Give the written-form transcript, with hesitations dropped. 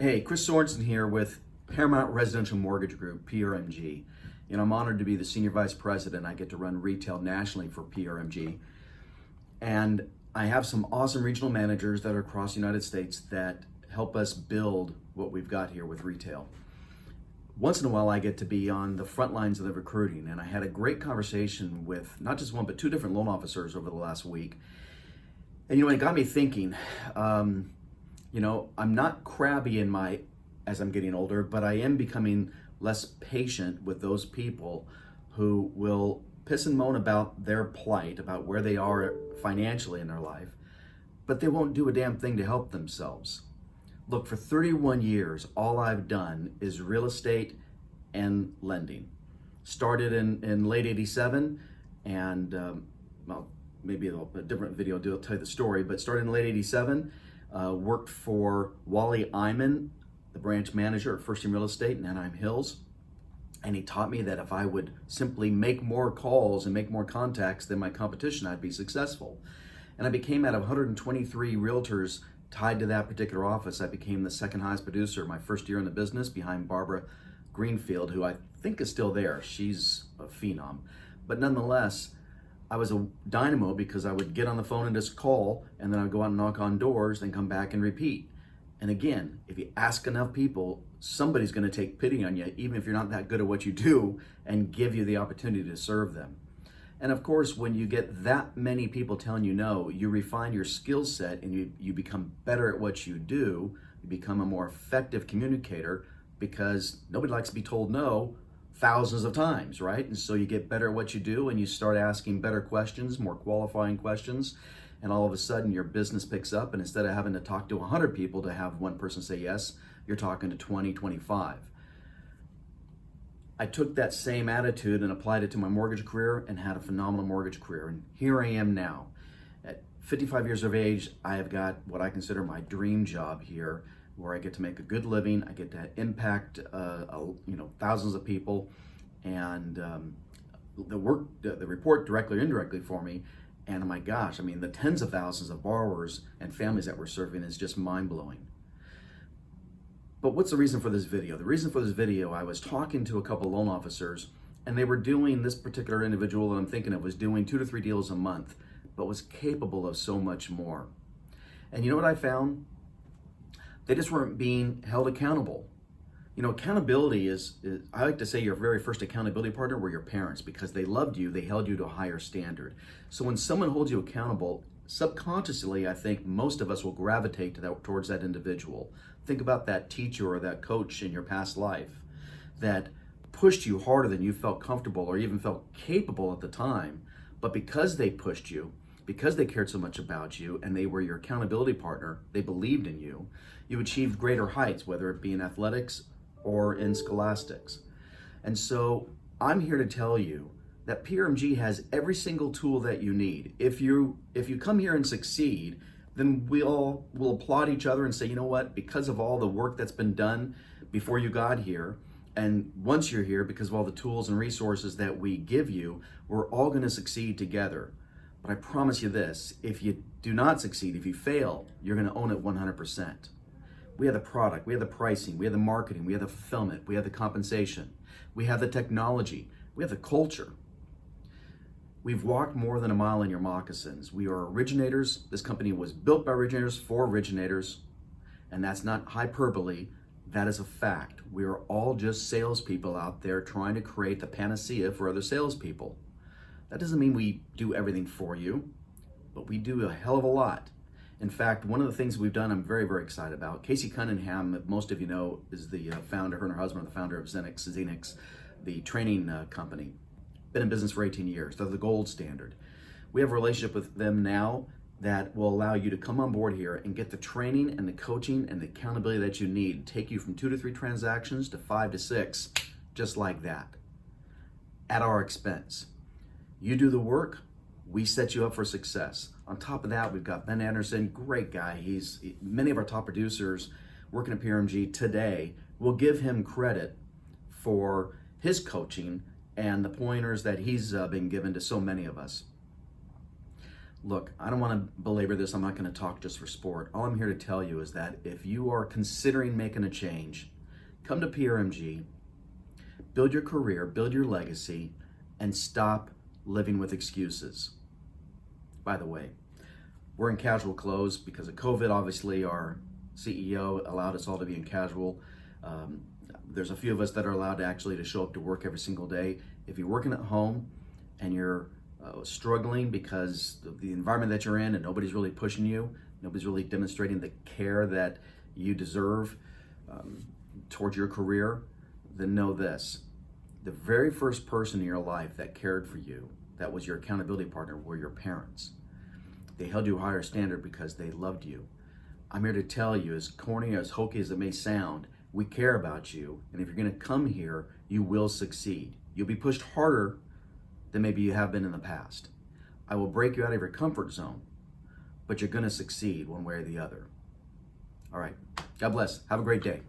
Hey, Chris Sorensen here with Paramount Residential Mortgage Group, PRMG. I'm honored to be the Senior Vice President. I get to run retail nationally for PRMG. And I have some awesome regional managers that are across the United States that help us build what we've got here with retail. Once in a while, I get to be on the front lines of the recruiting, and I had a great conversation with not just one, but two different loan officers over the last week. And it got me thinking. I'm not crabby as I'm getting older, but I am becoming less patient with those people who will piss and moan about their plight, about where they are financially in their life, but they won't do a damn thing to help themselves. Look, for 31 years, all I've done is real estate and lending. Started in late 87, and maybe a different video will tell you the story, but started in late 87. Worked for Wally Iman, the branch manager at First Team Real Estate in Anaheim Hills. And he taught me that if I would simply make more calls and make more contacts than my competition, I'd be successful. And I became, out of 123 realtors tied to that particular office, I became the second highest producer my first year in the business, behind Barbara Greenfield, who I think is still there. She's a phenom. But nonetheless, I was a dynamo because I would get on the phone and just call, and then I'd go out and knock on doors, then come back and repeat. And again, if you ask enough people, somebody's going to take pity on you, even if you're not that good at what you do, and give you the opportunity to serve them. And of course, when you get that many people telling you no, you refine your skill set and you become better at what you do. You become a more effective communicator because nobody likes to be told no thousands of times, right? And so you get better at what you do and you start asking better questions, more qualifying questions, and all of a sudden your business picks up, and instead of having to talk to 100 people to have one person say yes, you're talking to 20, 25. I took that same attitude and applied it to my mortgage career and had a phenomenal mortgage career. And here I am now. At 55 years of age, I have got what I consider my dream job here, where I get to make a good living. I get to impact thousands of people, and the report directly or indirectly for me. And oh my gosh, the tens of thousands of borrowers and families that we're serving is just mind-blowing. But what's the reason for this video? The reason for this video, I was talking to a couple loan officers, and they were doing, this particular individual that I'm thinking of was doing 2 to 3 deals a month, but was capable of so much more. And you know what I found? They just weren't being held accountable. Accountability is, I like to say, your very first accountability partner were your parents, because they loved you, they held you to a higher standard. So when someone holds you accountable, subconsciously, I think most of us will gravitate towards that individual. Think about that teacher or that coach in your past life that pushed you harder than you felt comfortable or even felt capable at the time, but because they pushed you, because they cared so much about you and they were your accountability partner, they believed in you, you achieved greater heights, whether it be in athletics or in scholastics. And so I'm here to tell you that PRMG has every single tool that you need. If you come here and succeed, then we all will applaud each other and say, you know what, because of all the work that's been done before you got here, and once you're here, because of all the tools and resources that we give you, we're all gonna succeed together. But I promise you this, if you do not succeed, if you fail, you're gonna own it 100%. We have the product, we have the pricing, we have the marketing, we have the fulfillment, we have the compensation, we have the technology, we have the culture. We've walked more than a mile in your moccasins. We are originators. This company was built by originators for originators, and that's not hyperbole. That is a fact. We are all just salespeople out there trying to create the panacea for other salespeople. That doesn't mean we do everything for you, but we do a hell of a lot. In fact, one of the things we've done I'm very, very excited about, Casey Cunningham, most of you know, is the founder, her and her husband are the founder of Xenix, the training company. Been in business for 18 years. They're the gold standard. We have a relationship with them now that will allow you to come on board here and get the training and the coaching and the accountability that you need. Take you from 2 to 3 transactions to 5 to 6, just like that, at our expense. You do the work, we set you up for success. On top of that, we've got Ben Anderson, great guy. Many of our top producers working at PRMG today will give him credit for his coaching and the pointers that he's been given to so many of us. Look, I don't want to belabor this. I'm not going to talk just for sport. All I'm here to tell you is that if you are considering making a change, come to PRMG, build your career, build your legacy, and stop living with excuses. By the way, we're in casual clothes because of COVID. Obviously, our CEO allowed us all to be in casual. There's a few of us that are allowed to show up to work every single day. If you're working at home and you're struggling because of the environment that you're in and nobody's really pushing you, nobody's really demonstrating the care that you deserve towards your career, then know this. The very first person in your life that cared for you, that was your accountability partner, were your parents. They held you a higher standard because they loved you. I'm here to tell you, as corny, as hokey as it may sound, we care about you, and if you're going to come here, you will succeed. You'll be pushed harder than maybe you have been in the past. I will break you out of your comfort zone, but you're going to succeed one way or the other. All right. God bless. Have a great day.